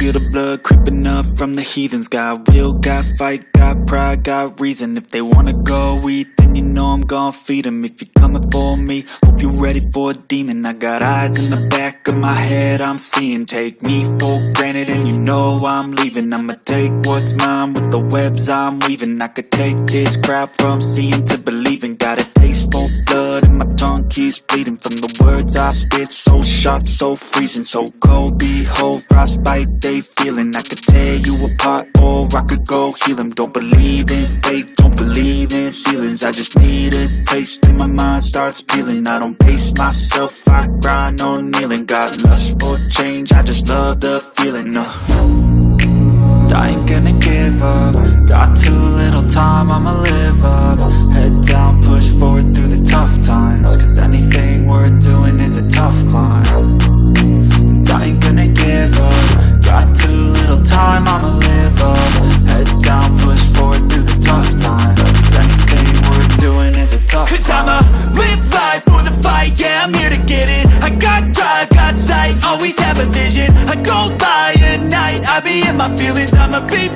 feel the blood creeping up from the heathens. Got will, got fight, got pride, got reason. If they wanna go eat, then you know I'm gon' feed them. If you're coming for me, hope you're ready for a demon. I got eyes in the back of my head, I'm seeing. Take me for granted and you know I'm leaving. I'ma take what's mine with the webs I'm weaving. I could take this crowd from seeing to believing. Got a taste for blood and my tongue keeps bleeding from the words I spit. So sharp, so freezing, so cold. Behold, frostbite they feeling. I could tear you apart or I could go heal them. Don't believe in fate, don't believe in ceilings. I just need a taste and my mind starts peeling. I don't pace myself, I grind on kneeling. Got lust for change, I just love the feeling. I ain't gonna give up. Got too little time, I'ma live up. Head down, push forward through the tough times. Cause anything worth doing is a tough climb. And I ain't gonna give up. Got too little time, I'ma live up. Head down, push forward through the tough times. Cause anything worth doing is a tough climb. Cause I'ma live life for the fight, yeah, I'm here to get it. I got drive, got sight, always have a vision. I don't lie at night, I be in my feelings, I'ma be